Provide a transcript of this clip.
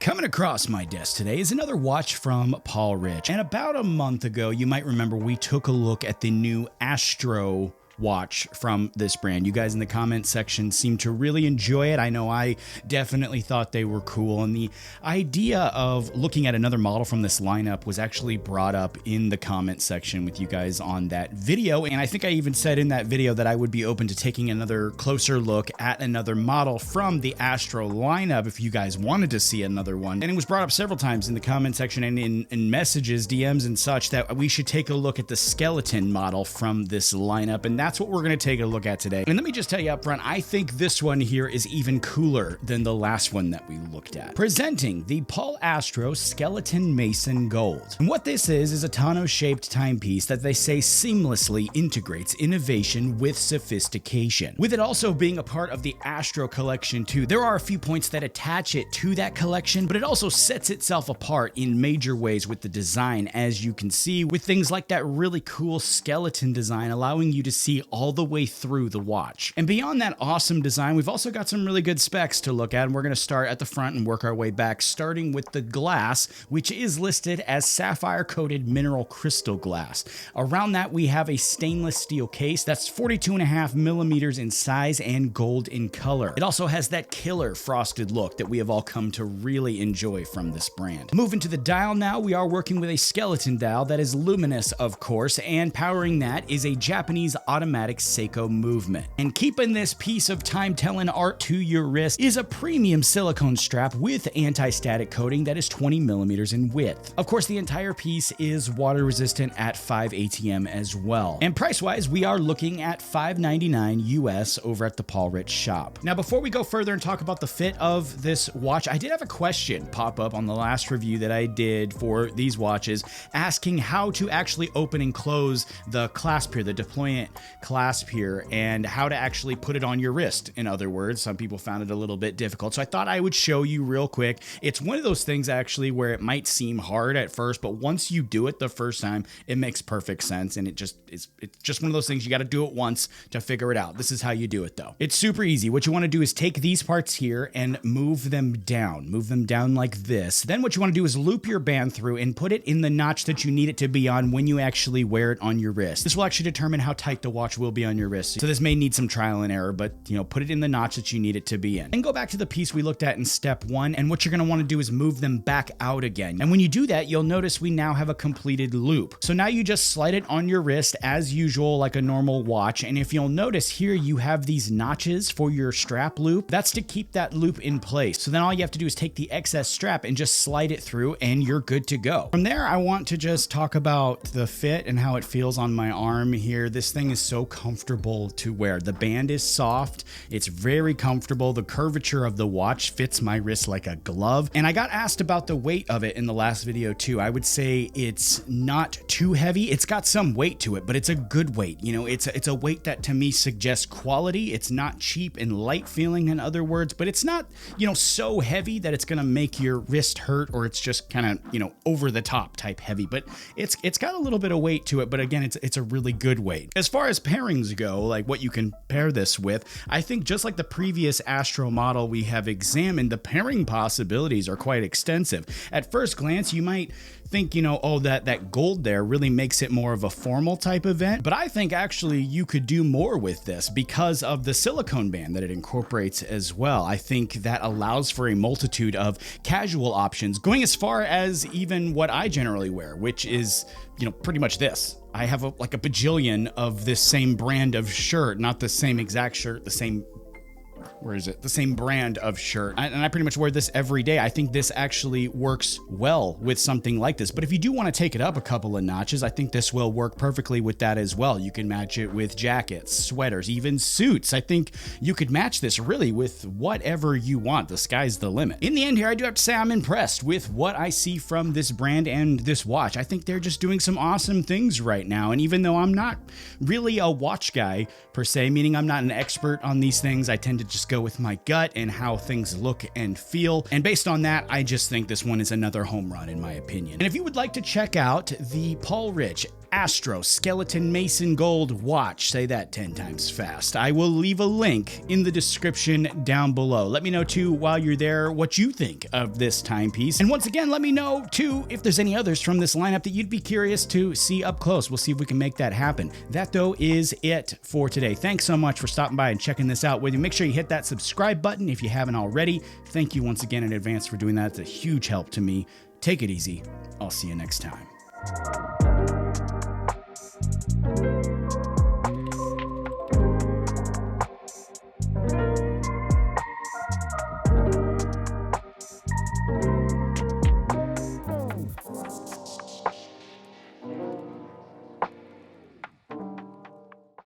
Coming across my desk today is another watch from Paul Rich. And about a month ago, you might remember we took a look at the new Astro watch from this brand. You guys in the comment section seem to really enjoy it. I know I definitely thought they were cool, and the idea of looking at another model from this lineup was actually brought up in the comment section with you guys on that video, and I think I even said in that video that I would be open to taking another closer look at another model from the Astro lineup if you guys wanted to see another one. And it was brought up several times in the comment section and in messages, DMs and such, that we should take a look at the skeleton model from this lineup, and that's what we're going to take a look at today. And let me just tell you up front, I think this one here is even cooler than the last one that we looked at. Presenting the Paul Astro Skeleton Mason Gold. And what this is a tonneau-shaped timepiece that they say seamlessly integrates innovation with sophistication. With it also being a part of the Astro collection too, there are a few points that attach it to that collection, but it also sets itself apart in major ways with the design, as you can see, with things like that really cool skeleton design allowing you to see all the way through the watch. And beyond that awesome design, we've also got some really good specs to look at, and we're going to start at the front and work our way back, starting with the glass, which is listed as sapphire-coated mineral crystal glass. Around that, we have a stainless steel case that's 42.5 millimeters in size and gold in color. It also has that killer frosted look that we have all come to really enjoy from this brand. Moving to the dial now, we are working with a skeleton dial that is luminous, of course, and powering that is a Japanese automatic Seiko movement. And keeping this piece of time-telling art to your wrist is a premium silicone strap with anti-static coating that is 20 millimeters in width. Of course, the entire piece is water resistant at 5 ATM as well. And price-wise, we are looking at $5.99 US over at the Paul Rich shop. Now, before we go further and talk about the fit of this watch, I did have a question pop up on the last review that I did for these watches, asking how to actually open and close the clasp here, the deployant clasp here, and how to actually put it on your wrist. In other words, some people found it a little bit difficult, so I thought I would show you real quick. It's one of those things actually where it might seem hard at first, but once you do it the first time, it makes perfect sense, and it's just one of those things you got to do it once to figure it out. This is how you do it though. It's super easy. What you want to do is take these parts here and move them down like this. Then what you want to do is loop your band through and put it in the notch that you need it to be on when you actually wear it on your wrist. This will actually determine how tight the watch will be on your wrist. So this may need some trial and error, but put it in the notch that you need it to be in. And go back to the piece we looked at in step 1, and what you're going to want to do is move them back out again. And when you do that, you'll notice we now have a completed loop. So now you just slide it on your wrist as usual, like a normal watch. And if you'll notice here, you have these notches for your strap loop. That's to keep that loop in place. So then all you have to do is take the excess strap and just slide it through, and you're good to go. From there, I want to just talk about the fit and how it feels on my arm here. This thing is so comfortable to wear. The band is soft. It's very comfortable. The curvature of the watch fits my wrist like a glove. And I got asked about the weight of it in the last video too. I would say it's not too heavy. It's got some weight to it, but it's a good weight. It's a weight that to me suggests quality. It's not cheap and light feeling, in other words, but it's not, so heavy that it's going to make your wrist hurt, or it's just kind of, over the top type heavy, but it's got a little bit of weight to it. But again, it's a really good weight. As far as pairings go, like what you can pair this with, I think just like the previous Astro model we have examined, the pairing possibilities are quite extensive. At first glance, you might think, that gold there really makes it more of a formal type event, but I think actually you could do more with this because of the silicone band that it incorporates as well. I think that allows for a multitude of casual options, going as far as even what I generally wear, which is, pretty much this. I have like a bajillion of this same brand of shirt, not the same exact shirt, the same brand of shirt. And I pretty much wear this every day. I think this actually works well with something like this. But if you do want to take it up a couple of notches, I think this will work perfectly with that as well. You can match it with jackets, sweaters, even suits. I think you could match this really with whatever you want. The sky's the limit. In the end here, I do have to say I'm impressed with what I see from this brand and this watch. I think they're just doing some awesome things right now. And even though I'm not really a watch guy per se, meaning I'm not an expert on these things, I tend to just go go with my gut and how things look and feel. And based on that, I just think this one is another home run in my opinion. And if you would like to check out the Paul Rich Astro Skeleton Mason Gold watch, say that 10 times fast, I will leave a link in the description down below. Let me know too, while you're there, what you think of this timepiece. And once again, let me know too if there's any others from this lineup that you'd be curious to see up close. We'll see if we can make that happen. That though is it for today. Thanks so much for stopping by and checking this out with you. Make sure you hit that subscribe button if you haven't already. Thank you once again in advance for doing that. It's a huge help to me. Take it easy. I'll see you next time.